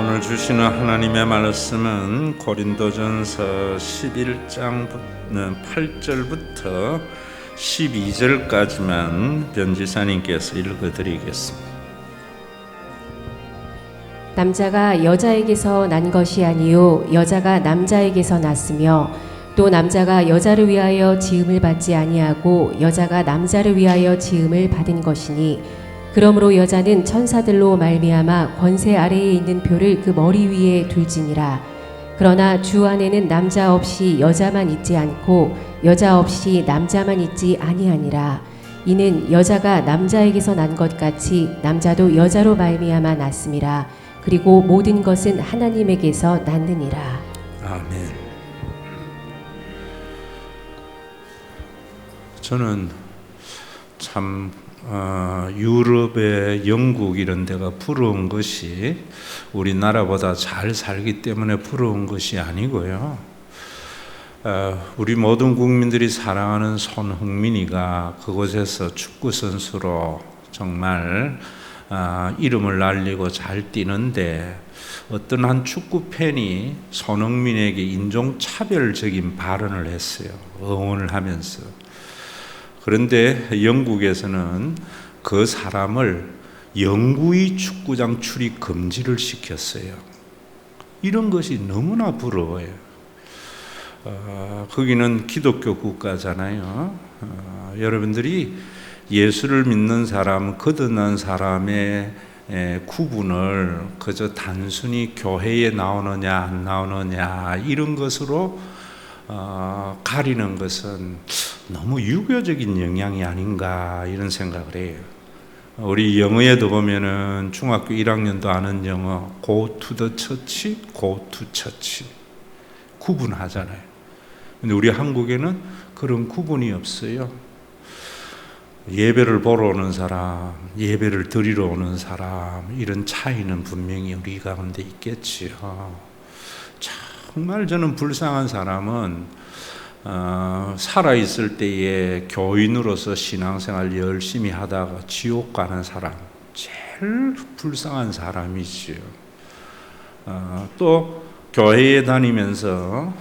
오늘 주시는 하나님의 말씀은 고린도전서 11장 8절부터 12절까지만 변지사님께서 읽어드리겠습니다. 남자가 여자에게서 난 것이 아니요 여자가 남자에게서 났으며 또 남자가 여자를 위하여 지음을 받지 아니하고 여자가 남자를 위하여 지음을 받은 것이니 그러므로 여자는 천사들로 말미암아 권세 아래에 있는 표를 그 머리 위에 둘지니라. 그러나 주 안에는 남자 없이 여자만 있지 않고 여자 없이 남자만 있지 아니하니라. 이는 여자가 남자에게서 난 것 같이 남자도 여자로 말미암아 났음이라. 그리고 모든 것은 하나님에게서 났느니라. 아멘. 저는 참 유럽의 영국 이런 데가 부러운 것이 우리나라보다 잘 살기 때문에 부러운 것이 아니고요. 우리 모든 국민들이 사랑하는 손흥민이가 그곳에서 축구 선수로 정말 이름을 날리고 잘 뛰는데 어떤 한 축구 팬이 손흥민에게 인종차별적인 발언을 했어요. 응원을 하면서. 그런데 영국에서는 그 사람을 영구히 축구장 출입 금지를 시켰어요. 이런 것이 너무나 부러워요. 거기는 기독교 국가잖아요. 여러분들이 예수를 믿는 사람, 거듭난 사람의 구분을 그저 단순히 교회에 나오느냐 안 나오느냐 이런 것으로 가리는 것은 너무 유교적인 영향이 아닌가 이런 생각을 해요. 우리 영어에도 보면은 중학교 1학년도 아는 영어 go to the church, go to church 구분하잖아요. 근데 우리 한국에는 그런 구분이 없어요. 예배를 보러 오는 사람, 예배를 드리러 오는 사람 이런 차이는 분명히 우리 가운데 있겠지요. 정말 저는 불쌍한 사람은 살아있을 때에 교인으로서 신앙생활 열심히 하다가 지옥 가는 사람, 제일 불쌍한 사람이지요. 또 교회에 다니면서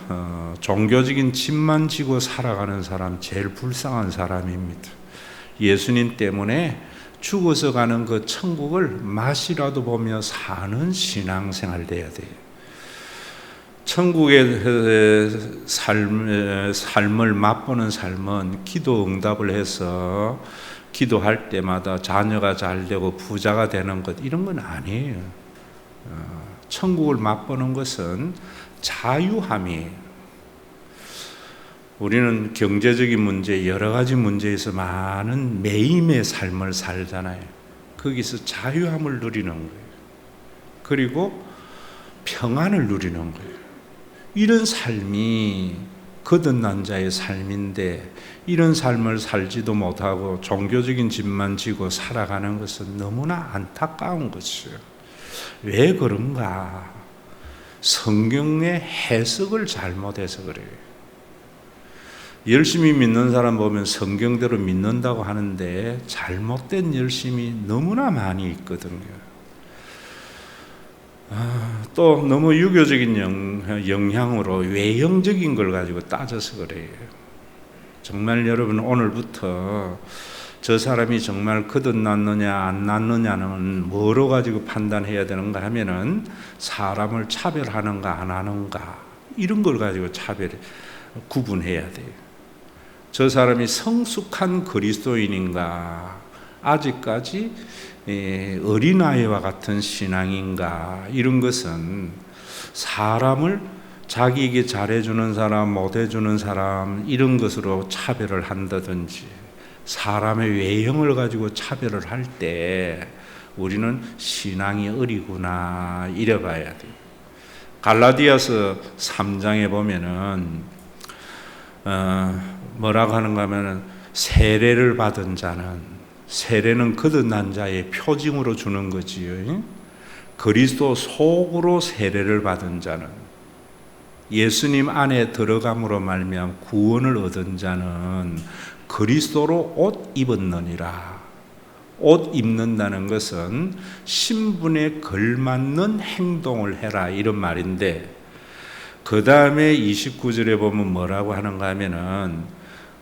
종교적인 짐만 지고 살아가는 사람, 제일 불쌍한 사람입니다. 예수님 때문에 죽어서 가는 그 천국을 맛이라도 보며 사는 신앙생활 돼야 돼요. 천국의 삶을 맛보는 삶은 기도 응답을 해서 기도할 때마다 자녀가 잘 되고 부자가 되는 것 이런 건 아니에요. 천국을 맛보는 것은 자유함이에요. 우리는 경제적인 문제, 여러 가지 문제에서 많은 매임의 삶을 살잖아요. 거기서 자유함을 누리는 거예요. 그리고 평안을 누리는 거예요. 이런 삶이 거듭난 자의 삶인데 이런 삶을 살지도 못하고 종교적인 짐만 지고 살아가는 것은 너무나 안타까운 것이에요. 왜 그런가? 성경의 해석을 잘못해서 그래요. 열심히 믿는 사람 보면 성경대로 믿는다고 하는데 잘못된 열심이 너무나 많이 있거든요. 또 너무 유교적인 영향으로 외형적인 걸 가지고 따져서 그래요. 정말 여러분 오늘부터 저 사람이 정말 거듭났느냐 안 났느냐는 뭐로 가지고 판단해야 되는가 하면은 사람을 차별하는가 안 하는가 이런 걸 가지고 구분해야 돼요. 저 사람이 성숙한 그리스도인인가 아직까지 어린아이와 같은 신앙인가 이런 것은 사람을 자기에게 잘해주는 사람 못해주는 사람 이런 것으로 차별을 한다든지 사람의 외형을 가지고 차별을 할 때 우리는 신앙이 어리구나 이래 봐야 돼요. 갈라디아서 3장에 보면은 뭐라고 하는가 하면은 세례를 받은 자는 세례는 거듭난 자의 표징으로 주는 거지요. 그리스도 속으로 세례를 받은 자는 예수님 안에 들어감으로 말미암아 구원을 얻은 자는 그리스도로 옷 입었느니라. 옷 입는다는 것은 신분에 걸맞는 행동을 해라 이런 말인데, 그 다음에 29절에 보면 뭐라고 하는가 하면은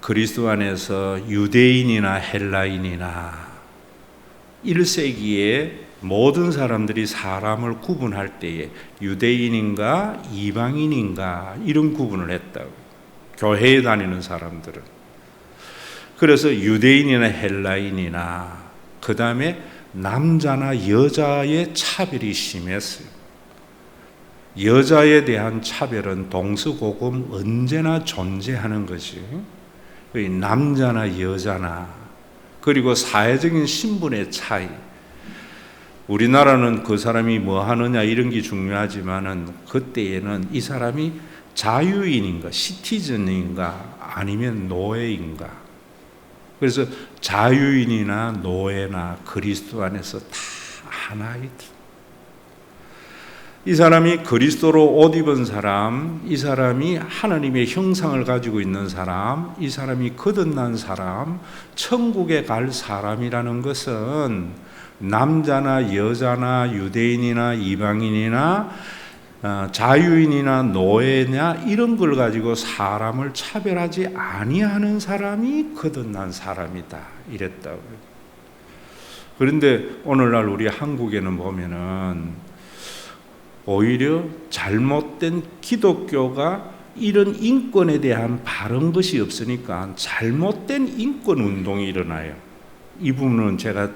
그리스도 안에서 유대인이나 헬라인이나 1세기에 모든 사람들이 사람을 구분할 때에 유대인인가 이방인인가 이런 구분을 했다고, 교회에 다니는 사람들은. 그래서 유대인이나 헬라인이나 그 다음에 남자나 여자의 차별이 심했어요. 여자에 대한 차별은 동서고금 언제나 존재하는 것이, 남자나 여자나, 그리고 사회적인 신분의 차이. 우리나라는 그 사람이 뭐 하느냐 이런 게 중요하지만은 그때에는 이 사람이 자유인인가 시티즌인가 아니면 노예인가. 그래서 자유인이나 노예나 그리스도 안에서 다 하나이다. 이 사람이 그리스도로 옷 입은 사람, 이 사람이 하나님의 형상을 가지고 있는 사람, 이 사람이 거듭난 사람, 천국에 갈 사람이라는 것은 남자나 여자나 유대인이나 이방인이나 자유인이나 노예냐 이런 걸 가지고 사람을 차별하지 아니하는 사람이 거듭난 사람이다 이랬다고요. 그런데 오늘날 우리 한국에는 보면은 오히려 잘못된 기독교가 이런 인권에 대한 바른 것이 없으니까 잘못된 인권 운동이 일어나요. 이 부분은 제가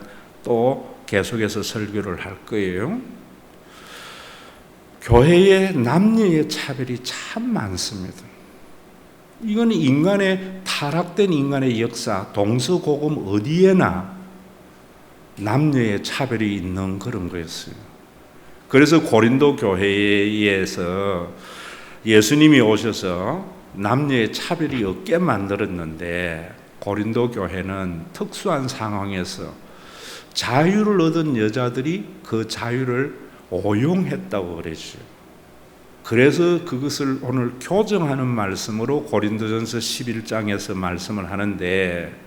또 계속해서 설교를 할 거예요. 교회에 남녀의 차별이 참 많습니다. 이건 인간의 타락된 인간의 역사, 동서고금 어디에나 남녀의 차별이 있는 그런 거였어요. 그래서 고린도 교회에서 예수님이 오셔서 남녀의 차별이 없게 만들었는데, 고린도 교회는 특수한 상황에서 자유를 얻은 여자들이 그 자유를 오용했다고 그랬죠. 그래서 그것을 오늘 교정하는 말씀으로 고린도전서 11장에서 말씀을 하는데,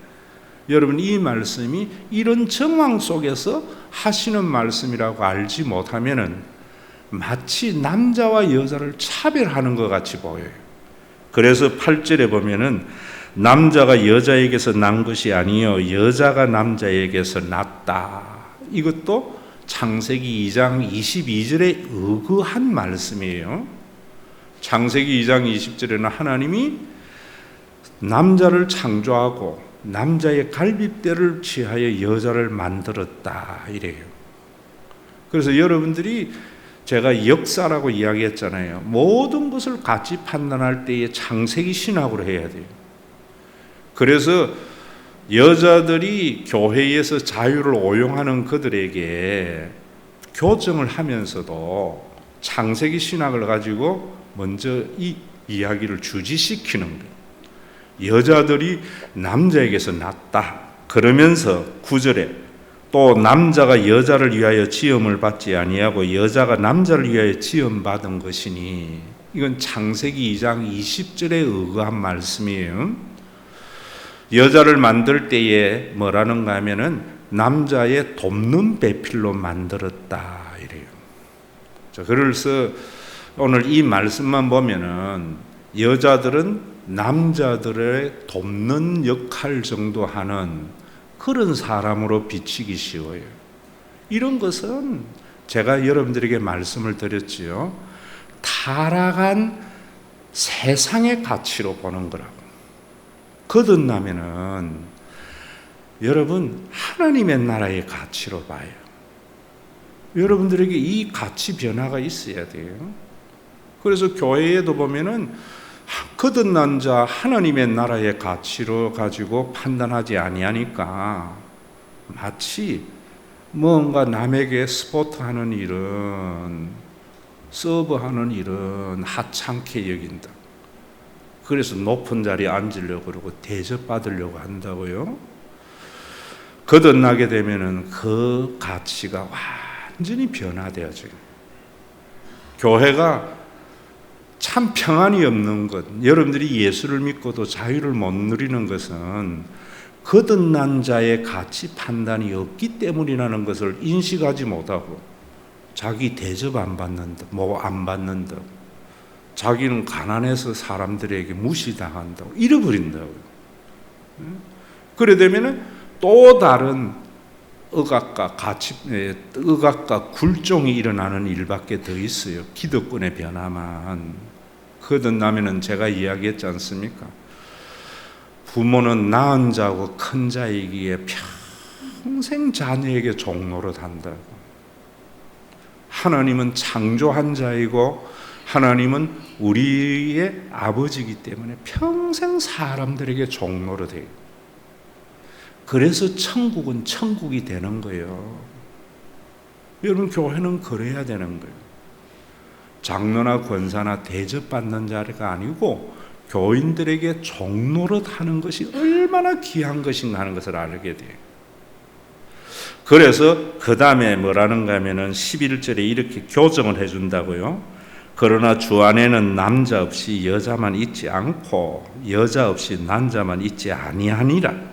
여러분 이 말씀이 이런 정황 속에서 하시는 말씀이라고 알지 못하면은 마치 남자와 여자를 차별하는 것 같이 보여요. 그래서 8절에 보면은 남자가 여자에게서 난 것이 아니요 여자가 남자에게서 났다. 이것도 창세기 2장 22절에 의거한 말씀이에요. 창세기 2장 20절에는 하나님이 남자를 창조하고 남자의 갈빗대를 취하여 여자를 만들었다 이래요. 그래서 여러분들이 제가 역사라고 이야기했잖아요. 모든 것을 같이 판단할 때에 창세기 신학으로 해야 돼요. 그래서 여자들이 교회에서 자유를 오용하는 그들에게 교정을 하면서도 창세기 신학을 가지고 먼저 이 이야기를 주지시키는 거예요. 여자들이 남자에게서 났다. 그러면서 9절에 또 남자가 여자를 위하여 지음을 받지 아니하고 여자가 남자를 위하여 지음 받은 것이니, 이건 창세기 2장 20절에 의거한 말씀이에요. 여자를 만들 때에 뭐라는가 하면은 남자의 돕는 배필로 만들었다 이래요. 자, 그래서 오늘 이 말씀만 보면은 여자들은 남자들의 돕는 역할 정도 하는 그런 사람으로 비치기 쉬워요. 이런 것은 제가 여러분들에게 말씀을 드렸지요. 타락한 세상의 가치로 보는 거라고. 거듭나면은 여러분 하나님의 나라의 가치로 봐요. 여러분들에게 이 가치 변화가 있어야 돼요. 그래서 교회에도 보면은 거듭난 자 하나님의 나라의 가치로 가지고 판단하지 아니하니까 마치 뭔가 남에게 스포트하는 일은, 서브하는 일은 하찮게 여긴다. 그래서 높은 자리에 앉으려고 그러고 대접받으려고 한다고요. 거듭나게 되면은 그 가치가 완전히 변화되어져요. 교회가 참 평안이 없는 것, 여러분들이 예수를 믿고도 자유를 못 누리는 것은 거듭난 자의 가치 판단이 없기 때문이라는 것을 인식하지 못하고 자기 대접 안 받는다, 뭐 안 받는다, 자기는 가난해서 사람들에게 무시당한다고 잃어버린다고. 그래 되면은 또 다른 억압과 굴종이 일어나는 일밖에 더 있어요. 기득권의 변화만. 거듭나면은 제가 이야기했지 않습니까? 부모는 낳은 자고 큰 자이기에 평생 자녀에게 종노릇 한다고. 하나님은 창조한 자이고 하나님은 우리의 아버지이기 때문에 평생 사람들에게 종노릇 해요. 그래서 천국은 천국이 되는 거예요. 여러분, 교회는 그래야 되는 거예요. 장로나 권사나 대접받는 자리가 아니고 교인들에게 종노릇하는 것이 얼마나 귀한 것인가 하는 것을 알게 돼요. 그래서 그 다음에 뭐라는가 하면은 11절에 이렇게 교정을 해준다고요. 그러나 주 안에는 남자 없이 여자만 있지 않고 여자 없이 남자만 있지 아니하니라.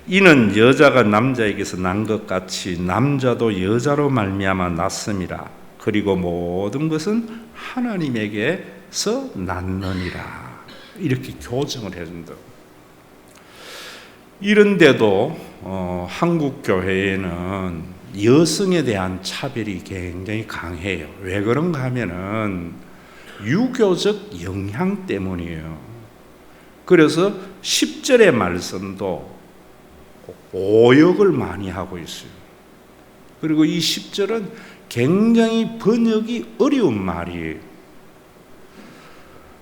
이는 여자가 남자에게서 난 것 같이 남자도 여자로 말미암아 났음이라. 그리고 모든 것은 하나님에게서 났느니라. 이렇게 교정을 해준다고. 이런데도 한국 교회에는 여성에 대한 차별이 굉장히 강해요. 왜 그런가 하면은 유교적 영향 때문이에요. 그래서 10절의 말씀도 오역을 많이 하고 있어요. 그리고 이 10절은 굉장히 번역이 어려운 말이에요.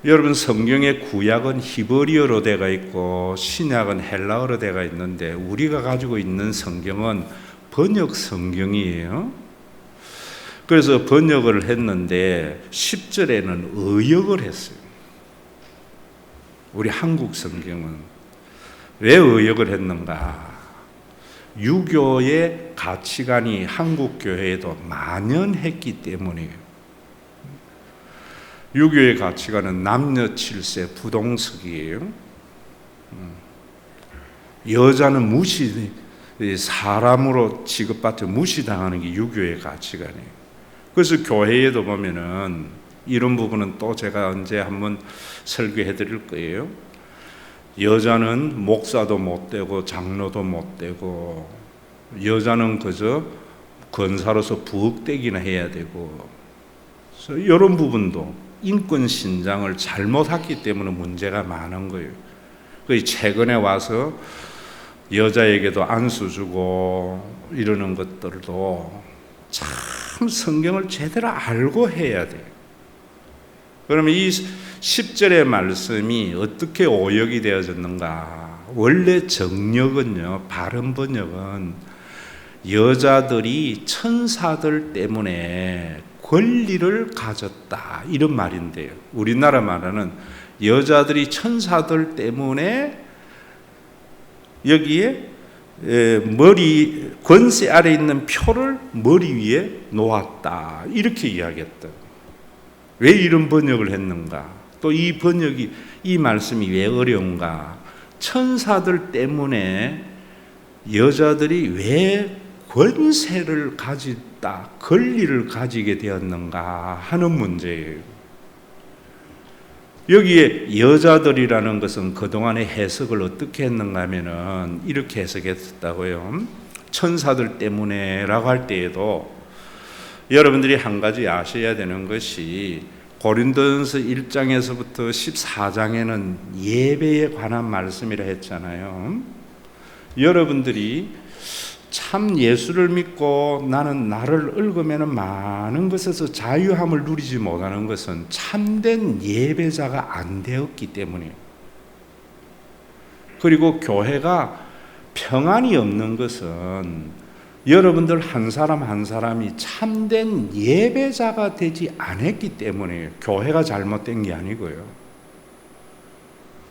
여러분, 성경의 구약은 히브리어로 되어 있고 신약은 헬라어로 되어 있는데 우리가 가지고 있는 성경은 번역 성경이에요. 그래서 번역을 했는데 10절에는 의역을 했어요. 우리 한국 성경은 왜 의역을 했는가? 유교의 가치관이 한국 교회에도 만연했기 때문이에요. 유교의 가치관은 남녀 칠세 부동석이에요. 여자는 사람으로 취급받혀 무시당하는 게 유교의 가치관이에요. 그래서 교회에도 보면은 이런 부분은 또 제가 언제 한번 설교해 드릴 거예요. 여자는 목사도 못 되고 장로도 못 되고 여자는 그저 권사로서 부엌대기나 해야 되고, 그래서 이런 부분도 인권 신장을 잘못했기 때문에 문제가 많은 거예요. 최근에 와서 여자에게도 안수 주고 이러는 것들도 참 성경을 제대로 알고 해야 돼요. 그러면 이 10절의 말씀이 어떻게 오역이 되어졌는가? 원래 정력은요, 바른 번역은 여자들이 천사들 때문에 권리를 가졌다, 이런 말인데요. 우리나라 말하는 여자들이 천사들 때문에 여기에 권세 아래 있는 표를 머리 위에 놓았다, 이렇게 이야기했다. 왜 이런 번역을 했는가? 또 이 번역이, 이 말씀이 왜 어려운가? 천사들 때문에 여자들이 왜 권세를 가졌다, 권리를 가지게 되었는가 하는 문제예요. 여기에 여자들이라는 것은 그동안의 해석을 어떻게 했는가 하면은 이렇게 해석했다고요. 천사들 때문에라고 할 때에도 여러분들이 한 가지 아셔야 되는 것이 고린도전서 1장에서부터 14장에는 예배에 관한 말씀이라 했잖아요. 여러분들이 참 예수를 믿고 나는 나를 얽으면 많은 것에서 자유함을 누리지 못하는 것은 참된 예배자가 안 되었기 때문이에요. 그리고 교회가 평안이 없는 것은 여러분들 한 사람 한 사람이 참된 예배자가 되지 않았기 때문에 교회가 잘못된 게 아니고요.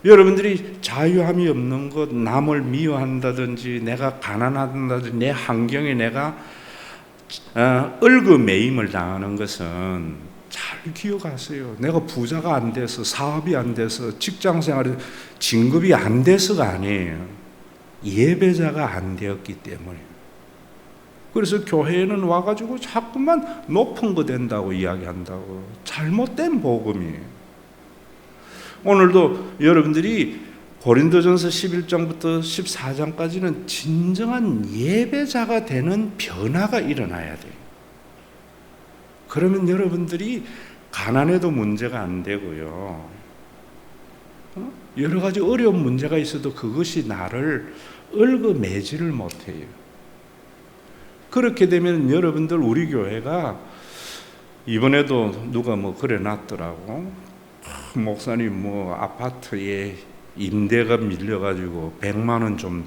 여러분들이 자유함이 없는 것, 남을 미워한다든지 내가 가난하다든지 내 환경에 내가 얽매임을 당하는 것은 잘 기억하세요. 내가 부자가 안 돼서, 사업이 안 돼서, 직장생활이 진급이 안 돼서가 아니에요. 예배자가 안 되었기 때문에. 그래서 교회에는 와가지고 자꾸만 높은 거 된다고 이야기한다고. 잘못된 복음이에요. 오늘도 여러분들이 고린도전서 11장부터 14장까지는 진정한 예배자가 되는 변화가 일어나야 돼요. 그러면 여러분들이 가난해도 문제가 안 되고요. 여러 가지 어려운 문제가 있어도 그것이 나를 얽어매지를 못해요. 그렇게 되면 여러분들 우리 교회가 이번에도 누가 그래 놨더라고. 목사님 아파트에 임대가 밀려가지고 100만 원 좀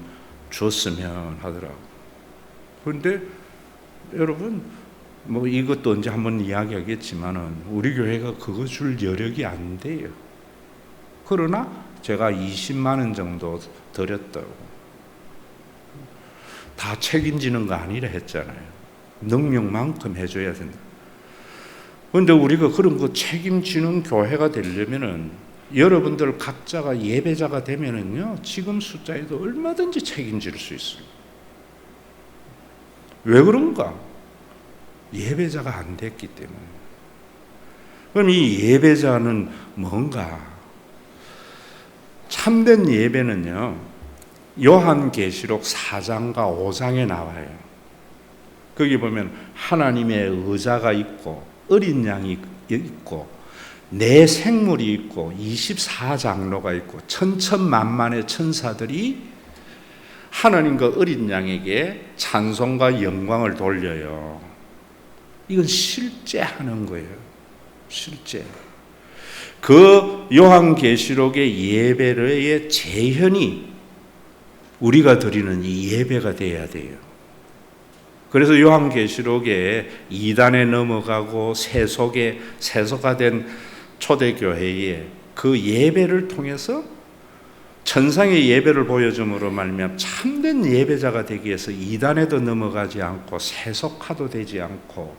줬으면 하더라고. 그런데 여러분 이것도 언제 한번 이야기하겠지만은 우리 교회가 그거 줄 여력이 안 돼요. 그러나 제가 20만 원 정도 드렸다고. 다 책임지는 거 아니라 했잖아요. 능력만큼 해줘야 된다. 그런데 우리가 그런 거 책임지는 교회가 되려면은 여러분들 각자가 예배자가 되면은요, 지금 숫자에도 얼마든지 책임질 수 있어요. 왜 그런가? 예배자가 안 됐기 때문에. 그럼 이 예배자는 뭔가? 참된 예배는요, 요한계시록 4장과 5장에 나와요. 거기 보면 하나님의 의자가 있고 어린 양이 있고 내 생물이 있고 24장로가 있고 천천만만의 천사들이 하나님과 어린 양에게 찬송과 영광을 돌려요. 이건 실제 하는 거예요. 실제. 그 요한계시록의 예배의 재현이 우리가 드리는 이 예배가 돼야 돼요. 그래서 요한계시록에 이단에 넘어가고 세속화 된 초대교회에 그 예배를 통해서 천상의 예배를 보여줌으로 말미암아 참된 예배자가 되기 위해서 이단에도 넘어가지 않고 세속화도 되지 않고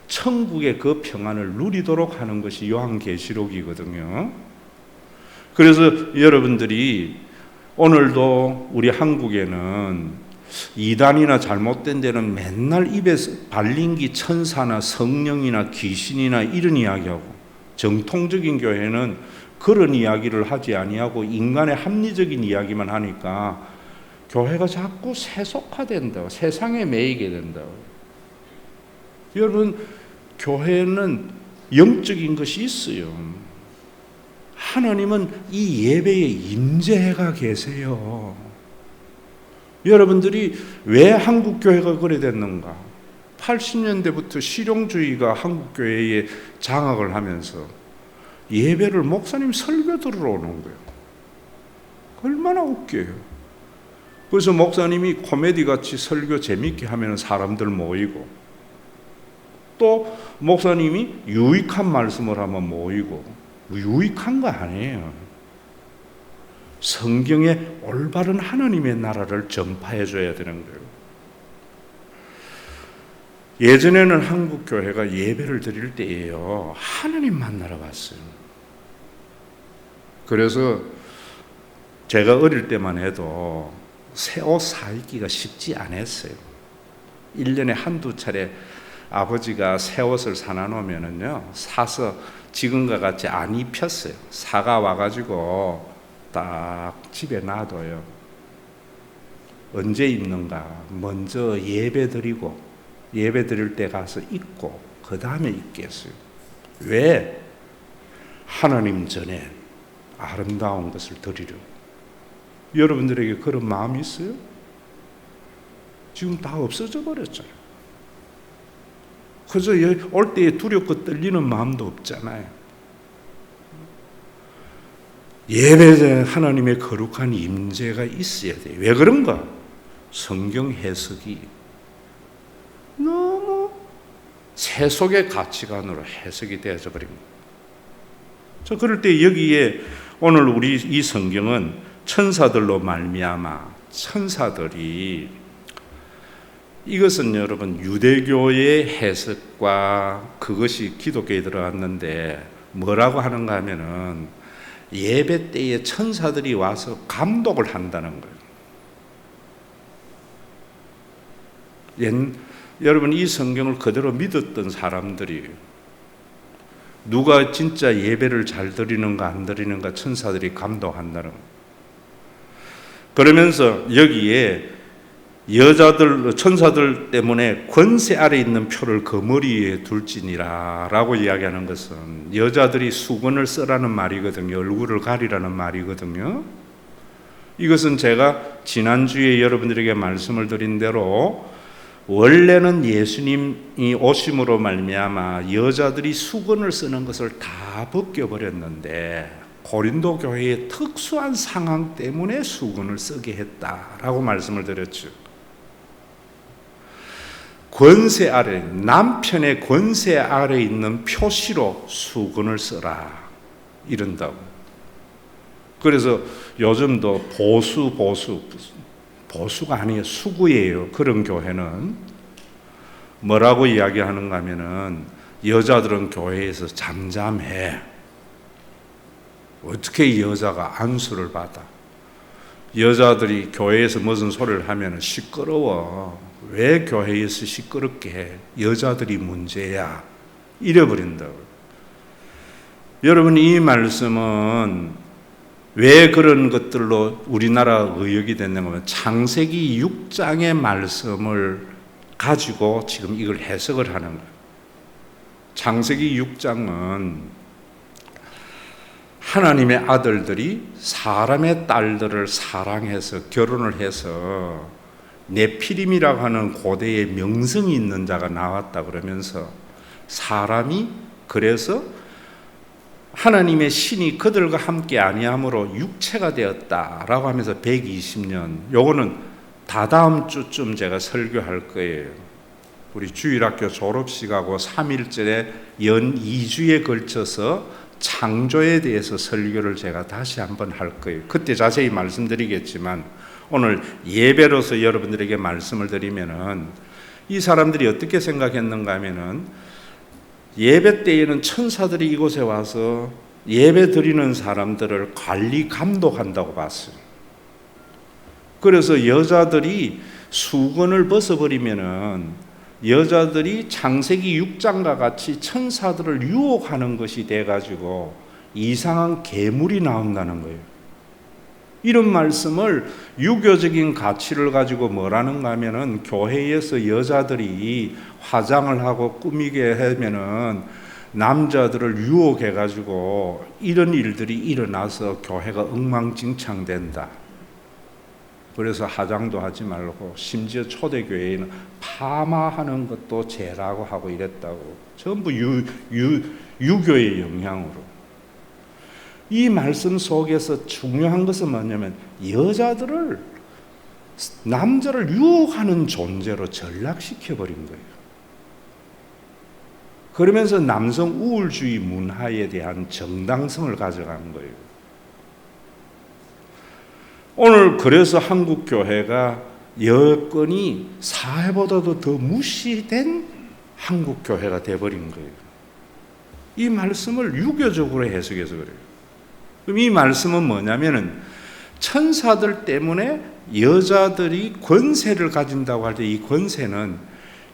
천국의 그 평안을 누리도록 하는 것이 요한계시록이거든요. 그래서 여러분들이 오늘도 우리 한국에는 이단이나 잘못된 데는 맨날 입에서 발림기 천사나 성령이나 귀신이나 이런 이야기하고, 정통적인 교회는 그런 이야기를 하지 아니하고 인간의 합리적인 이야기만 하니까 교회가 자꾸 세속화된다, 세상에 매이게 된다. 여러분, 교회는 영적인 것이 있어요. 하나님은 이 예배에 임재해가 계세요. 여러분들이 왜 한국교회가 그래 됐는가? 80년대부터 실용주의가 한국교회에 장악을 하면서 예배를 목사님 설교 들으러 오는 거예요. 얼마나 웃겨요. 그래서 목사님이 코미디같이 설교 재밌게 하면 사람들 모이고, 또 목사님이 유익한 말씀을 하면 모이고, 유익한 거 아니에요. 성경의 올바른 하나님의 나라를 전파해 줘야 되는 거예요. 예전에는 한국 교회가 예배를 드릴 때에요, 하나님 만나러 갔어요. 그래서 제가 어릴 때만 해도 새 옷 사입기가 쉽지 않았어요. 1년에 한두 차례 아버지가 새 옷을 사놔 놓으면은요, 사서 지금과 같이 안 입혔어요. 사가 와가지고 딱 집에 놔둬요. 언제 입는가? 먼저 예배 드리고, 예배 드릴 때 가서 입고 그 다음에 입겠어요. 왜? 하나님 전에 아름다운 것을 드리려. 여러분들에게 그런 마음이 있어요? 지금 다 없어져 버렸잖아요. 그래서 올 때에 두렵고 떨리는 마음도 없잖아요. 예배에 하나님의 거룩한 임재가 있어야 돼요. 왜 그런가? 성경 해석이 너무 세속의 가치관으로 해석이 되어져 버립니다. 그럴 때 여기에 오늘 우리 이 성경은 천사들로 말미암아, 천사들이, 이것은 여러분 유대교의 해석과 그것이 기독교에 들어갔는데 뭐라고 하는가 하면은 예배 때에 천사들이 와서 감독을 한다는 거예요. 여러분 이 성경을 그대로 믿었던 사람들이 누가 진짜 예배를 잘 드리는가 안 드리는가 천사들이 감독한다는 거예요. 그러면서 여기에 천사들 때문에 권세 아래 있는 표를 그 머리에 둘지니라 라고 이야기하는 것은 여자들이 수건을 쓰라는 말이거든요. 얼굴을 가리라는 말이거든요. 이것은 제가 지난주에 여러분들에게 말씀을 드린 대로 원래는 예수님이 오심으로 말미암아 여자들이 수건을 쓰는 것을 다 벗겨버렸는데 고린도 교회의 특수한 상황 때문에 수건을 쓰게 했다라고 말씀을 드렸죠. 권세 아래, 남편의 권세 아래 있는 표시로 수건을 써라 이런다고. 그래서 요즘도 보수가 아니에요. 수구예요. 그런 교회는 뭐라고 이야기하는가 하면은 여자들은 교회에서 잠잠해. 어떻게 여자가 안수를 받아? 여자들이 교회에서 무슨 소리를 하면 시끄러워. 왜 교회에서 시끄럽게 해? 여자들이 문제야. 이래버린다고. 여러분 이 말씀은 왜 그런 것들로 우리나라 의역이 됐는가 하면 창세기 6장의 말씀을 가지고 지금 이걸 해석을 하는 거예요. 창세기 6장은 하나님의 아들들이 사람의 딸들을 사랑해서 결혼을 해서 네피림이라고 하는 고대의 명성이 있는 자가 나왔다 그러면서 사람이 그래서 하나님의 신이 그들과 함께 아니함으로 육체가 되었다라고 하면서 120년, 요거는 다다음 주쯤 제가 설교할 거예요. 우리 주일학교 졸업식하고 3일절에 연 2주에 걸쳐서 창조에 대해서 설교를 제가 다시 한번 할 거예요. 그때 자세히 말씀드리겠지만 오늘 예배로서 여러분들에게 말씀을 드리면은 이 사람들이 어떻게 생각했는가 하면은 예배 때에는 천사들이 이곳에 와서 예배 드리는 사람들을 관리 감독한다고 봤어요. 그래서 여자들이 수건을 벗어버리면은 여자들이 창세기 6장과 같이 천사들을 유혹하는 것이 돼가지고 이상한 괴물이 나온다는 거예요. 이런 말씀을 유교적인 가치를 가지고 뭐라는가 하면은 교회에서 여자들이 화장을 하고 꾸미게 하면은 남자들을 유혹해가지고 이런 일들이 일어나서 교회가 엉망진창된다. 그래서 화장도 하지 말고 심지어 초대교회에는 파마하는 것도 죄라고 하고 이랬다고. 전부 유교의 영향으로. 이 말씀 속에서 중요한 것은 뭐냐면 여자들을 남자를 유혹하는 존재로 전락시켜버린 거예요. 그러면서 남성 우월주의 문화에 대한 정당성을 가져간 거예요. 오늘 그래서 한국 교회가 여건이 사회보다도 더 무시된 한국 교회가 돼버린 거예요. 이 말씀을 유교적으로 해석해서 그래요. 그럼 이 말씀은 뭐냐면은 천사들 때문에 여자들이 권세를 가진다고 할 때 이 권세는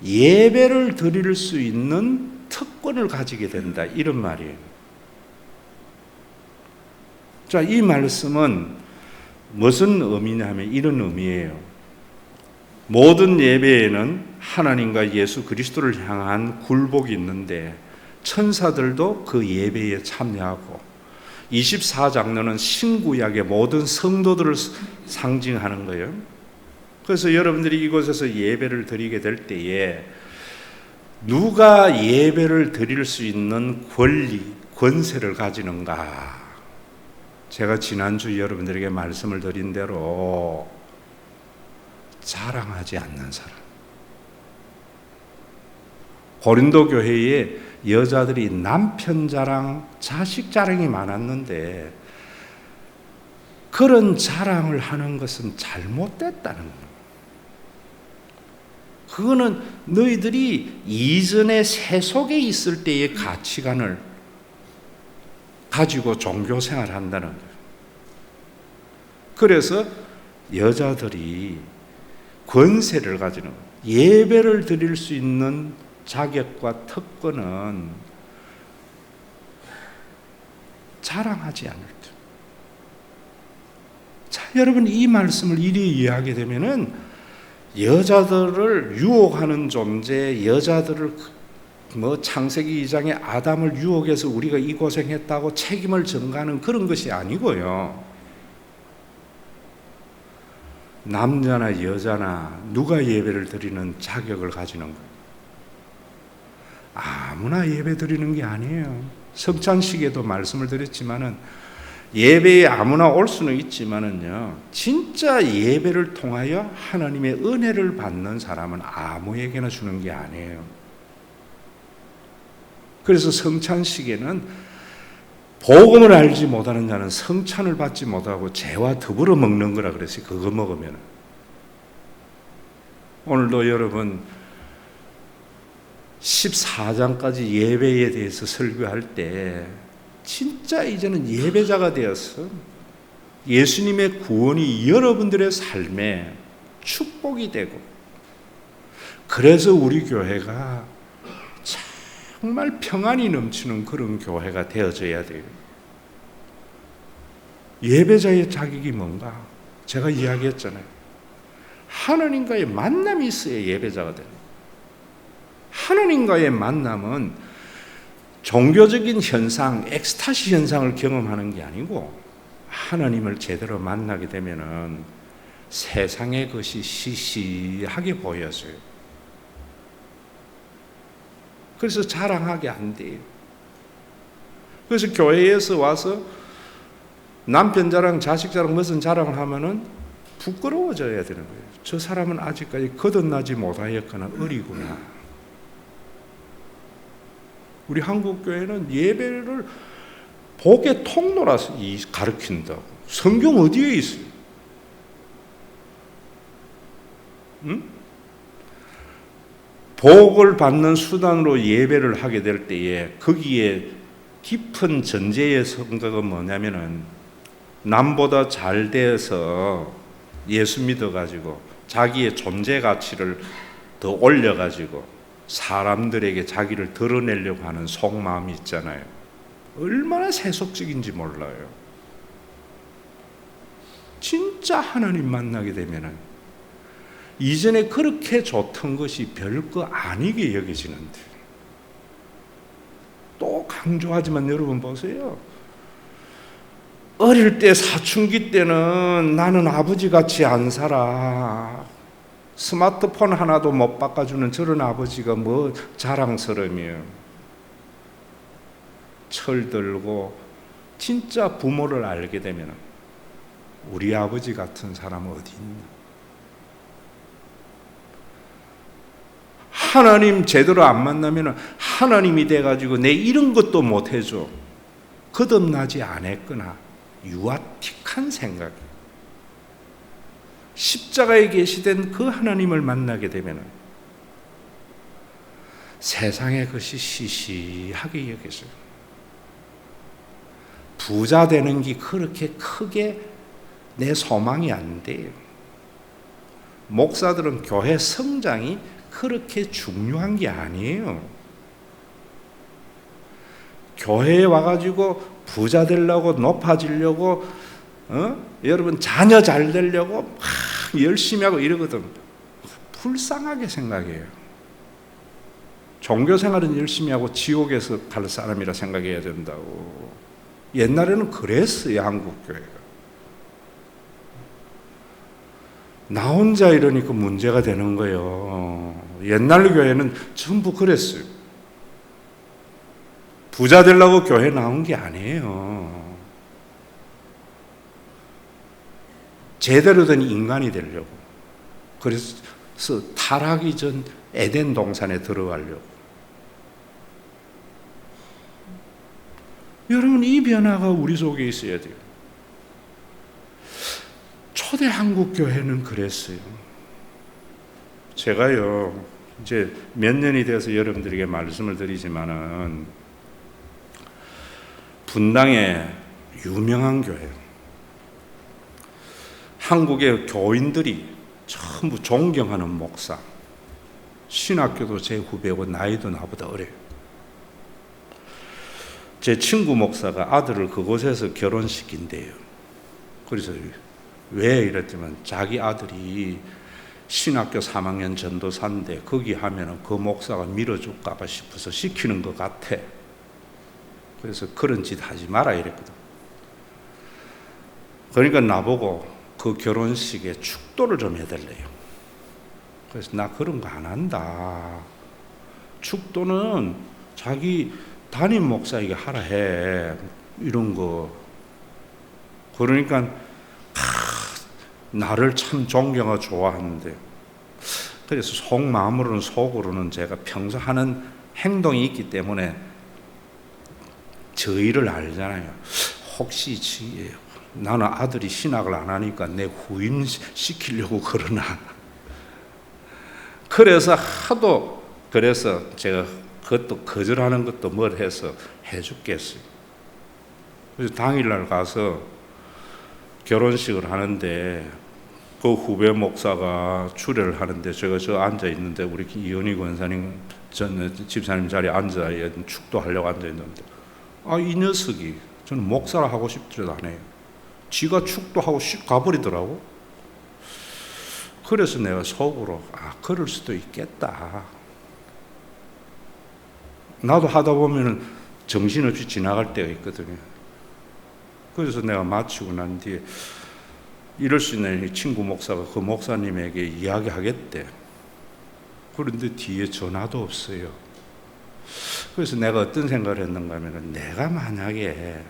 예배를 드릴 수 있는 특권을 가지게 된다 이런 말이에요. 자, 이 말씀은 무슨 의미냐 하면 이런 의미예요. 모든 예배에는 하나님과 예수 그리스도를 향한 굴복이 있는데 천사들도 그 예배에 참여하고 24장로는 신구약의 모든 성도들을 상징하는 거예요. 그래서 여러분들이 이곳에서 예배를 드리게 될 때에 누가 예배를 드릴 수 있는 권세를 가지는가? 제가 지난주 여러분들에게 말씀을 드린 대로 자랑하지 않는 사람. 고린도 교회에 여자들이 남편 자랑, 자식 자랑이 많았는데 그런 자랑을 하는 것은 잘못됐다는 거예요. 그거는 너희들이 이전에 세속에 있을 때의 가치관을 가지고 종교 생활을 한다는 거예요. 그래서 여자들이 권세를 가지는 거예요. 예배를 드릴 수 있는 자격과 특권은 자랑하지 않을 때. 자, 여러분 이 말씀을 이리 이해하게 되면은 여자들을 유혹하는 존재, 여자들을 창세기 2장의 아담을 유혹해서 우리가 이 고생했다고 책임을 전가하는 그런 것이 아니고요. 남자나 여자나 누가 예배를 드리는 자격을 가지는 거예요. 아무나 예배 드리는 게 아니에요. 성찬식에도 말씀을 드렸지만은 예배에 아무나 올 수는 있지만은요, 진짜 예배를 통하여 하나님의 은혜를 받는 사람은 아무에게나 주는 게 아니에요. 그래서 성찬식에는 복음을 알지 못하는 자는 성찬을 받지 못하고 죄와 더불어 먹는 거라 그랬어요. 그거 먹으면. 오늘도 여러분 14장까지 예배에 대해서 설교할 때 진짜 이제는 예배자가 되어서 예수님의 구원이 여러분들의 삶에 축복이 되고, 그래서 우리 교회가 정말 평안이 넘치는 그런 교회가 되어져야 돼요. 예배자의 자격이 뭔가? 제가 이야기했잖아요. 하나님과의 만남이 있어야 예배자가 돼요. 하나님과의 만남은 종교적인 현상, 엑스타시 현상을 경험하는 게 아니고, 하나님을 제대로 만나게 되면은 세상의 것이 시시하게 보여져요. 그래서 자랑하게 안 돼요. 그래서 교회에서 와서 남편 자랑, 자식 자랑, 무슨 자랑을 하면은 부끄러워져야 되는 거예요. 저 사람은 아직까지 거듭나지 못하였거나 어리구나. 우리 한국 교회는 예배를 복의 통로라서 가르친다고. 성경 어디에 있어요? 응? 복을 받는 수단으로 예배를 하게 될 때에 거기에 깊은 전제의 생각은 뭐냐면은 남보다 잘 되어서 예수 믿어가지고 자기의 존재 가치를 더 올려가지고 사람들에게 자기를 드러내려고 하는 속마음이 있잖아요. 얼마나 세속적인지 몰라요. 진짜 하나님 만나게 되면은 이전에 그렇게 좋던 것이 별거 아니게 여겨지는데, 또 강조하지만 여러분 보세요. 어릴 때 사춘기 때는 나는 아버지 같이 안 살아. 스마트폰 하나도 못 바꿔주는 저런 아버지가 뭐 자랑스러우며 철들고, 진짜 부모를 알게 되면 우리 아버지 같은 사람은 어디 있나? 하나님 제대로 안 만나면 하나님이 돼가지고 내 이런 것도 못 해줘. 거듭나지 않았거나 유아틱한 생각. 십자가에 계시된 그 하나님을 만나게 되면 세상의 것이 시시하게 여겨져요. 부자 되는 게 그렇게 크게 내 소망이 안 돼요. 목사들은 교회 성장이 그렇게 중요한 게 아니에요. 교회에 와가지고 부자 되려고, 높아지려고, 여러분 자녀 잘 되려고 막 열심히 하고 이러거든. 불쌍하게 생각해요. 종교 생활은 열심히 하고 지옥에서 갈 사람이라 생각해야 된다고. 옛날에는 그랬어요, 한국 교회가. 나 혼자 이러니까 문제가 되는 거예요. 옛날 교회는 전부 그랬어요. 부자 되려고 교회 나온 게 아니에요. 제대로 된 인간이 되려고. 그래서 타락이 전 에덴 동산에 들어가려고. 여러분, 이 변화가 우리 속에 있어야 돼요. 초대 한국 교회는 그랬어요. 제가요, 이제 몇 년이 돼서 여러분들에게 말씀을 드리지만은, 분당의 유명한 교회, 한국의 교인들이 전부 존경하는 목사, 신학교도 제 후배고 나이도 나보다 어려요. 제 친구 목사가 아들을 그곳에서 결혼시킨대요. 그래서 왜 이랬지만 자기 아들이 신학교 3학년 전도사인데 거기 하면은 그 목사가 밀어줄까봐 싶어서 시키는 것 같아. 그래서 그런 짓 하지 마라 이랬거든. 그러니까 나보고 그 결혼식에 축도를 좀 해달래요. 그래서 나 그런 거 안 한다. 축도는 자기 담임 목사에게 하라 해. 이런 거. 그러니까 나를 참 존경하고 좋아하는데, 그래서 속마음으로는 속으로는 제가 평소 하는 행동이 있기 때문에 저희를 알잖아요. 혹시 나는 아들이 신학을 안 하니까 내 후임 시키려고 그러나. 그래서 제가 그것도 거절하는 것도 뭘 해서 해줬겠어요. 그래서 당일날 가서 결혼식을 하는데 그 후배 목사가 주례를 하는데 제가 저 앉아 있는데 우리 이현희 권사님 전 집사님 자리에 앉아 축도하려고 앉아 있는데 이 녀석이 저는 목사라 하고 싶지도 않아요. 지가 축도하고 씩 가버리더라고. 그래서 내가 속으로 그럴 수도 있겠다. 나도 하다 보면 정신없이 지나갈 때가 있거든요. 그래서 내가 마치고 난 뒤에 이럴 수 있는 친구 목사가 그 목사님에게 이야기하겠대. 그런데 뒤에 전화도 없어요. 그래서 내가 어떤 생각을 했는가 하면 내가 만약에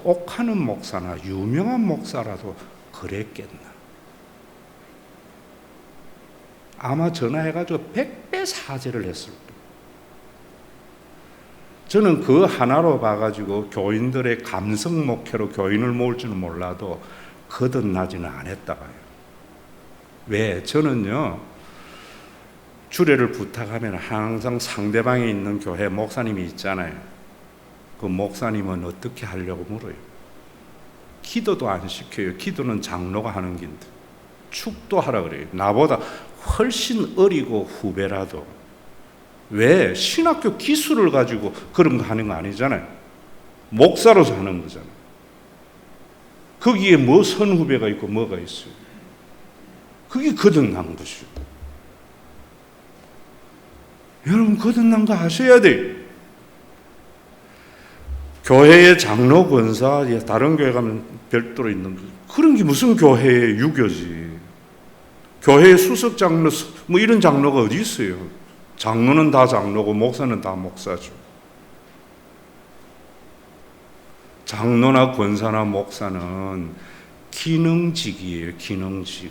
옥하는 목사나 유명한 목사라도 그랬겠나. 아마 전화해가지고 100배 사죄를 했을 거예요. 저는 그 하나로 봐가지고 교인들의 감성 목회로 교인을 모을 줄은 몰라도 거듭나지는 않았다 봐요. 왜? 저는요, 주례를 부탁하면 항상 상대방에 있는 교회 목사님이 있잖아요. 그 목사님은 어떻게 하려고 물어요. 기도도 안 시켜요. 기도는 장로가 하는 긴데. 축도하라 그래요. 나보다 훨씬 어리고 후배라도. 왜? 신학교 기술을 가지고 그런 거 하는 거 아니잖아요. 목사로서 하는 거잖아요. 거기에 뭐 선후배가 있고 뭐가 있어요. 그게 거듭난 것이요. 여러분 거듭난 거 아셔야 돼요. 교회의 장로, 권사, 다른 교회 가면 별도로 있는 거. 그런 게 무슨 교회의 유교지. 교회의 수석 장로, 뭐 이런 장로가 어디 있어요. 장로는 다 장로고 목사는 다 목사죠. 장로나 권사나 목사는 기능직이에요. 기능직.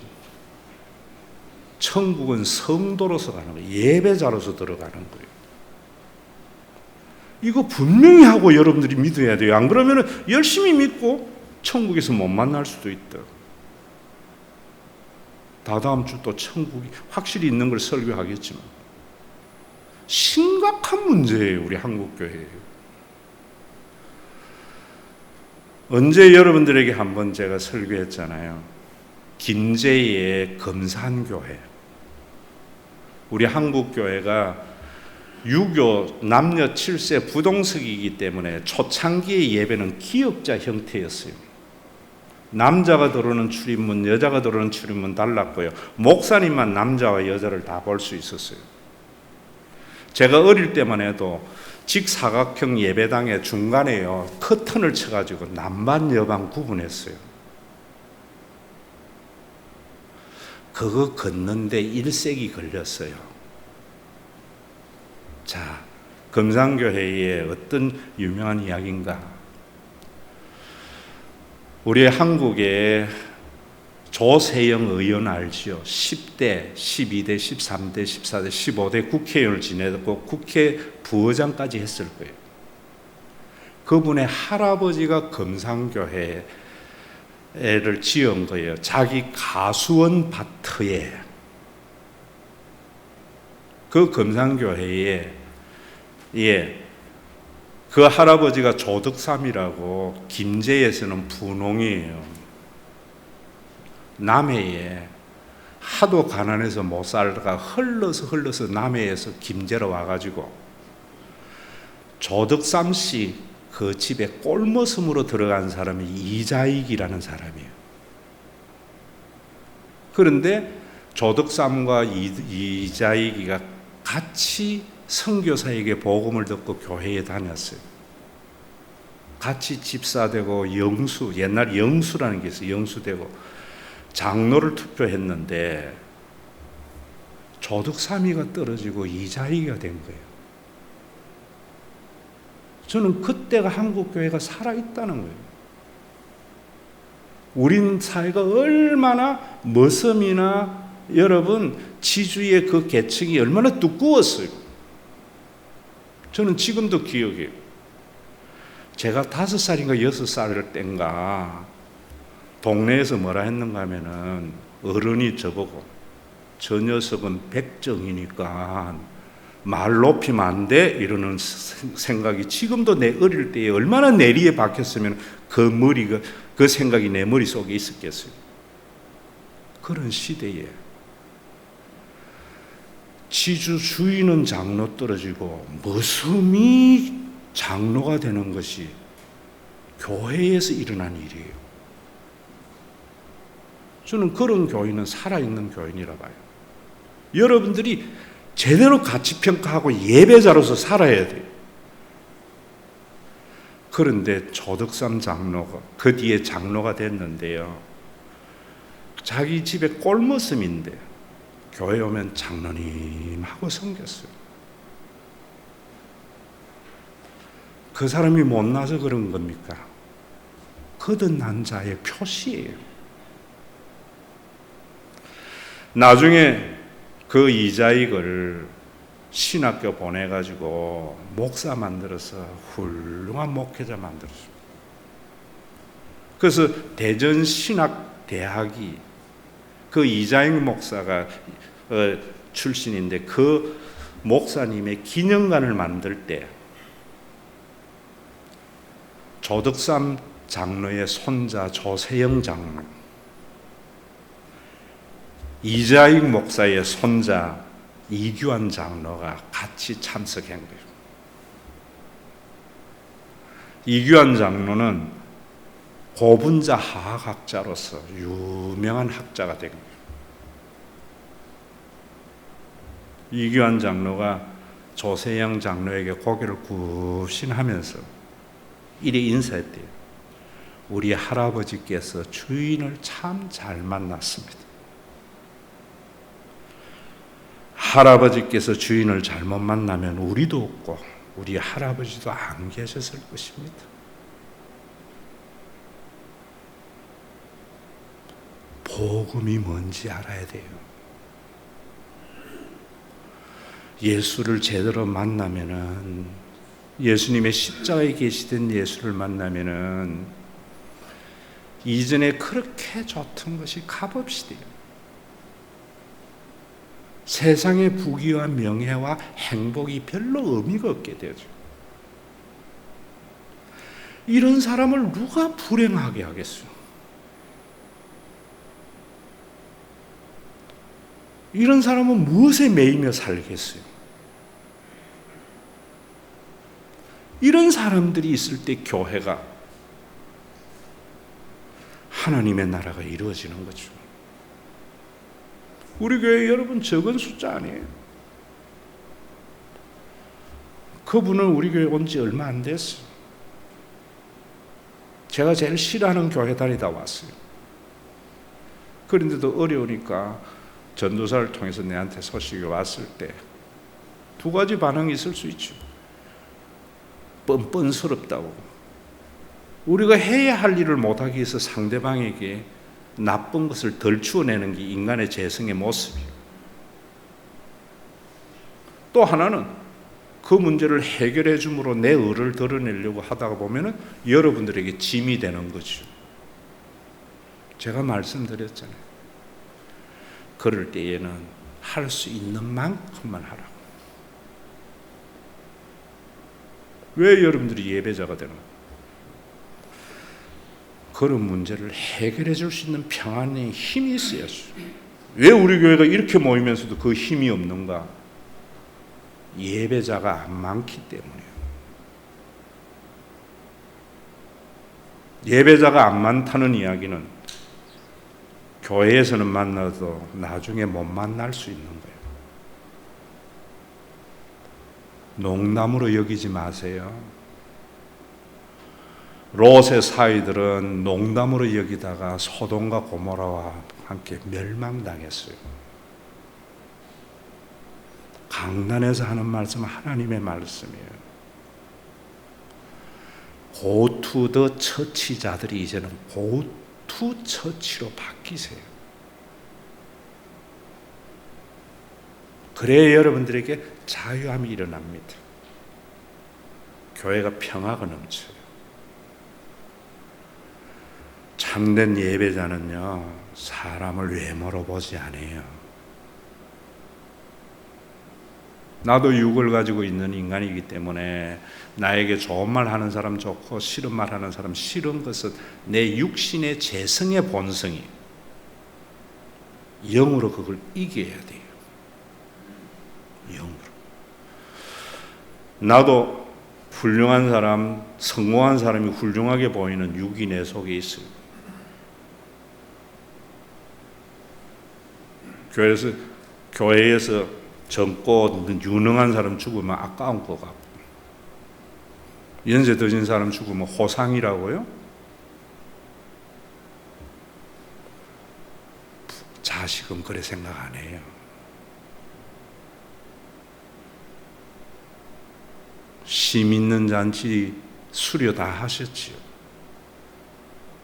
천국은 성도로서 가는 거예요. 예배자로서 들어가는 거예요. 이거 분명히 하고 여러분들이 믿어야 돼요. 안 그러면 열심히 믿고 천국에서 못 만날 수도 있다. 다다음 주 또 천국이 확실히 있는 걸 설교하겠지만 심각한 문제예요. 우리 한국교회예요. 언제 여러분들에게 한번 제가 설교했잖아요. 김제의 금산교회. 우리 한국교회가 유교 남녀 7세 부동석이기 때문에 초창기의 예배는 기역자 형태였어요. 남자가 들어오는 출입문, 여자가 들어오는 출입문 달랐고요. 목사님만 남자와 여자를 다 볼 수 있었어요. 제가 어릴 때만 해도 직사각형 예배당의 중간에요, 커튼을 쳐가지고 남반 여반 구분했어요. 그거 걷는데 1세기 걸렸어요. 자, 금산교회의 어떤 유명한 이야기인가? 우리 한국의 조세영 의원 알지요? 10대, 12대, 13대, 14대, 15대 국회의원을 지내고 국회 부의장까지 했을 거예요. 그분의 할아버지가 금산교회를 지은 거예요. 자기 가수원 밭에. 그 금산교회에 그 할아버지가 조덕삼이라고 김제에서는 분홍이에요. 남해에 하도 가난해서 못 살다가 흘러서 남해에서 김제로 와가지고 조덕삼씨 그 집에 꼴머슴으로 들어간 사람이 이자익이라는 사람이에요. 그런데 조덕삼과 이자익이가 같이 선교사에게 복음을 듣고 교회에 다녔어요. 같이 집사되고 옛날 영수라는 게 있어요. 영수되고 장로를 투표했는데 조덕삼이가 떨어지고 이자익이가 된 거예요. 저는 그때가 한국교회가 살아있다는 거예요. 우린 사회가 얼마나 머슴이나 여러분 지주의 그 계층이 얼마나 두꺼웠어요. 저는 지금도 기억해요. 제가 5살인가 6살 때인가 동네에서 뭐라 했는가 하면은 어른이 저보고 저 녀석은 백정이니까 말 높이면 안 돼 이러는 생각이 지금도 내 어릴 때에 얼마나 내리에 박혔으면 그 생각이 내 머릿속에 있었겠어요. 그런 시대에 지주 주인은 장로 떨어지고 머슴이 장로가 되는 것이 교회에서 일어난 일이에요. 저는 그런 교인은 살아있는 교인이라 봐요. 여러분들이 제대로 가치 평가하고 예배자로서 살아야 돼요. 그런데 조덕삼 장로가 그 뒤에 장로가 됐는데요. 자기 집에 꼴머슴인데 교회 오면 장로님 하고 섬겼어요. 그 사람이 못나서 그런 겁니까? 거듭난 자의 표시예요. 나중에 그 이자익을 신학교 보내가지고 목사 만들어서 훌륭한 목회자 만들었어요. 그래서 대전신학대학이 그 이자익 목사가 출신인데 그 목사님의 기념관을 만들 때 조덕삼 장로의 손자 조세영 장로, 이자익 목사의 손자 이규환 장로가 같이 참석한 거예요. 이규환 장로는 고분자 화학학자로서 유명한 학자가 된 거예요. 이규환 장로가 조세영 장로에게 고개를 굽신하면서 이래 인사했대요. 우리 할아버지께서 주인을 참 잘 만났습니다. 할아버지께서 주인을 잘못 만나면 우리도 없고 우리 할아버지도 안 계셨을 것입니다. 복음이 뭔지 알아야 돼요. 예수를 제대로 만나면은, 예수님의 십자가에 계시던 예수를 만나면은 이전에 그렇게 좋던 것이 값없이 돼요. 세상의 부귀와 명예와 행복이 별로 의미가 없게 되죠. 이런 사람을 누가 불행하게 하겠어요? 이런 사람은 무엇에 매이며 살겠어요? 이런 사람들이 있을 때 교회가, 하나님의 나라가 이루어지는 거죠. 우리 교회 여러분 적은 숫자 아니에요. 그분은 우리 교회 온 지 얼마 안 됐어요. 제가 제일 싫어하는 교회 다니다 왔어요. 그런데도 어려우니까 전도사를 통해서 내한테 소식이 왔을 때 두 가지 반응이 있을 수 있죠. 뻔뻔스럽다고, 우리가 해야 할 일을 못하기 위해서 상대방에게 나쁜 것을 덜 추어내는 게 인간의 재성의 모습이에요. 또 하나는 그 문제를 해결해 줌으로 내 의를 드러내려고 하다가 보면은 여러분들에게 짐이 되는 거죠. 제가 말씀드렸잖아요. 그럴 때에는 할 수 있는 만큼만 하라고. 왜 여러분들이 예배자가 되는 거예요? 그런 문제를 해결해 줄 수 있는 평안의 힘이 있어야죠. 왜 우리 교회가 이렇게 모이면서도 그 힘이 없는가? 예배자가 안 많기 때문이에요. 예배자가 안 많다는 이야기는 교회에서는 만나도 나중에 못 만날 수 있는 거예요. 농담으로 여기지 마세요. 롯의 사위들은 농담으로 여기다가 소돔과 고모라와 함께 멸망당했어요. 강단에서 하는 말씀은 하나님의 말씀이에요. 고투 더 처치자들이 이제는 고투 처치로 바뀌세요. 그래야 여러분들에게 자유함이 일어납니다. 교회가 평화가 넘쳐요. 참된 예배자는요, 사람을 외모로 보지 않아요. 나도 육을 가지고 있는 인간이기 때문에 나에게 좋은 말 하는 사람 좋고 싫은 말 하는 사람 싫은 것은 내 육신의 재성의 본성이 영으로 그걸 이겨야 돼요. 영으로. 나도 훌륭한 사람, 성공한 사람이 훌륭하게 보이는 육이 내 속에 있어요. 교회에서 젊고 유능한 사람 죽으면 아까운 것 같고, 연세 드신 사람 죽으면 호상이라고요? 자식은 그래 생각 안 해요. 심 있는 잔치 수료 다 하셨지요.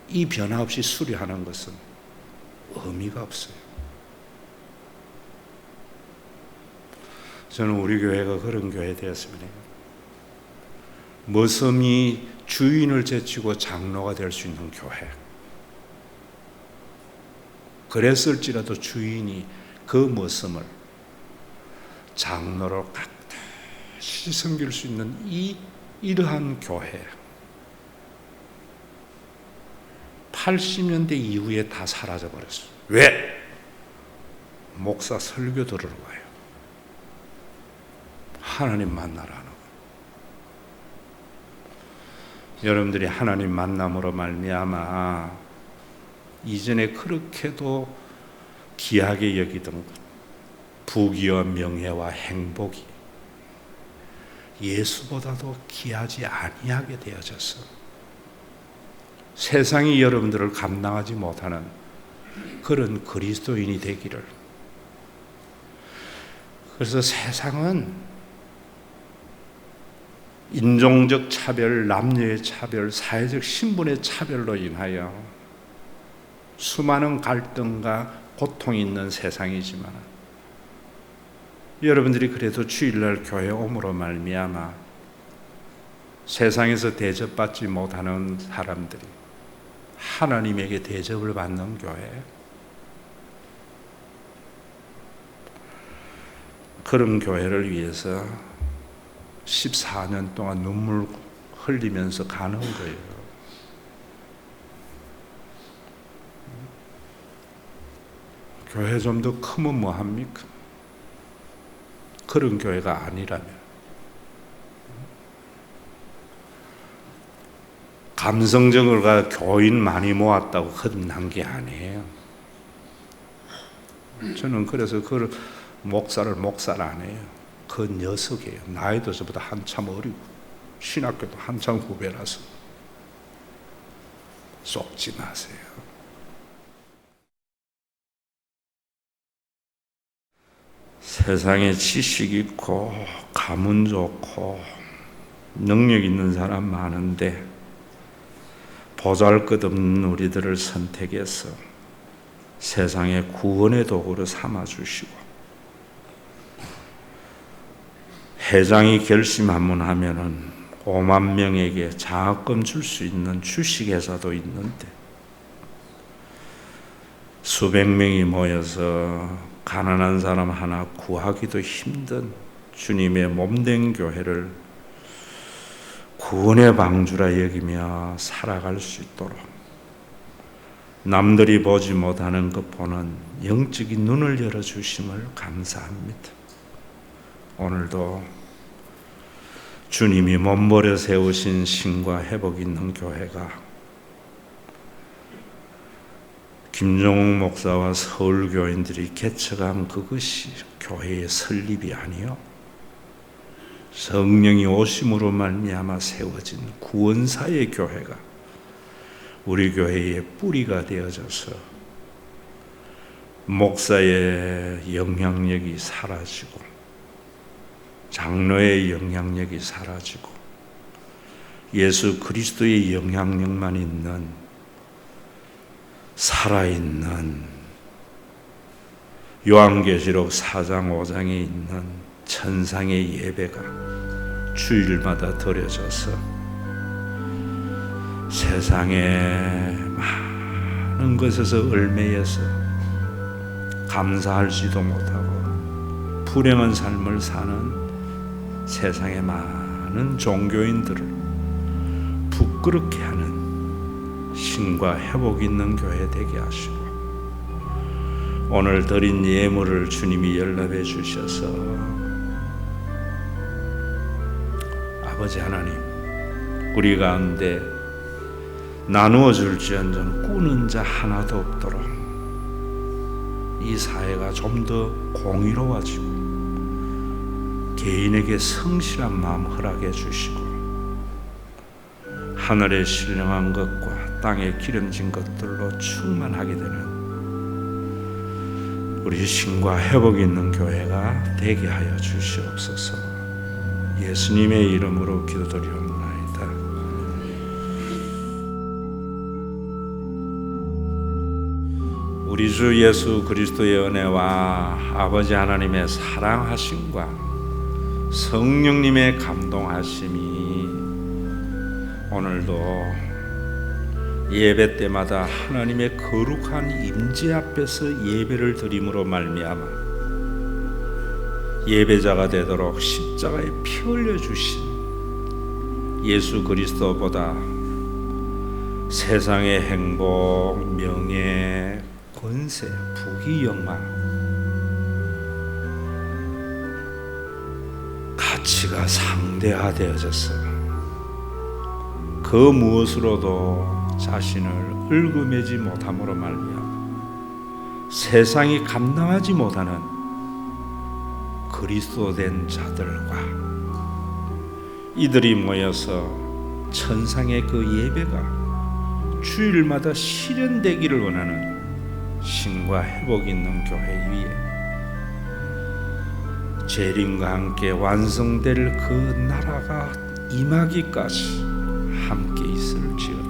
이 변화 없이 수료하는 것은 의미가 없어요. 저는 우리 교회가 그런 교회 되었습니다. 머슴이 주인을 제치고 장로가 될 수 있는 교회. 그랬을지라도 주인이 그 머슴을 장로로 같이 섬길 수 있는 이러한 교회. 80년대 이후에 다 사라져버렸어요. 왜? 목사 설교 들으러 와요. 하나님 만나러 하는 거예요. 여러분들이 하나님 만남으로 말미암아 이전에 그렇게도 귀하게 여기던 것, 부귀와 명예와 행복이 예수보다도 귀하지 아니하게 되어졌어. 세상이 여러분들을 감당하지 못하는 그런 그리스도인이 되기를. 그래서 세상은 인종적 차별, 남녀의 차별, 사회적 신분의 차별로 인하여 수많은 갈등과 고통이 있는 세상이지만 여러분들이 그래도 주일날 교회 오므로 말미암아 세상에서 대접받지 못하는 사람들이 하나님에게 대접을 받는 교회, 그런 교회를 위해서 14년 동안 눈물 흘리면서 가는 거예요. 교회 좀 더 크면 뭐합니까? 그런 교회가 아니라면. 감성적으로 교인 많이 모았다고 끝난 게 아니에요. 저는 그래서 그 목사를 안 해요. 그 녀석이에요. 나이도 저보다 한참 어리고 신학교도 한참 후배라서 속지 마세요. 세상에 지식 있고 가문 좋고 능력 있는 사람 많은데 보잘것없는 우리들을 선택해서 세상의 구원의 도구로 삼아주시고 회장이 결심하면 하면은 5만 명에게 장학금 줄 수 있는 주식회사도 있는데 수백 명이 모여서 가난한 사람 하나 구하기도 힘든 주님의 몸된 교회를 구원의 방주라 여기며 살아갈 수 있도록 남들이 보지 못하는 것 보는 영적인 눈을 열어주심을 감사합니다. 오늘도 주님이 몸버려 세우신 신과 회복 있는 교회가 김종욱 목사와 서울교인들이 개척한 그것이 교회의 설립이 아니요 성령이 오심으로 말미암아 세워진 구원사의 교회가 우리 교회의 뿌리가 되어져서 목사의 영향력이 사라지고 장로의 영향력이 사라지고 예수 그리스도의 영향력만 있는 살아있는 요한계시록 4장 5장에 있는 천상의 예배가 주일마다 드려져서 세상에 많은 것에서 얽매여서 감사할지도 못하고 불행한 삶을 사는 세상의 많은 종교인들을 부끄럽게 하는 신과 회복 있는 교회 되게 하시고 오늘 드린 예물을 주님이 연락해 주셔서 아버지 하나님 우리 가운데 나누어 줄지언정 꾸는 자 하나도 없도록 이 사회가 좀 더 공의로워지고 개인에게 성실한 마음 허락해 주시고 하늘에 신령한 것과 땅에 기름진 것들로 충만하게 되는 우리 신과 회복 있는 교회가 되게 하여 주시옵소서. 예수님의 이름으로 기도드리옵나이다. 우리 주 예수 그리스도의 은혜와 아버지 하나님의 사랑하심과 성령님의 감동하심이 오늘도 예배 때마다 하나님의 거룩한 임재 앞에서 예배를 드림으로 말미암아 예배자가 되도록 십자가에 피 흘려 주신 예수 그리스도보다 세상의 행복, 명예, 권세, 부귀, 영광, 가치가 상대화되어졌어. 그 무엇으로도 자신을 얽매지 못함으로 말미암아 세상이 감당하지 못하는 그리스도된 자들과 이들이 모여서 천상의 그 예배가 주일마다 실현되기를 원하는 신과 회복 있는 교회 위에 재림과 함께 완성될 그 나라가 임하기까지 함께 있을지어다.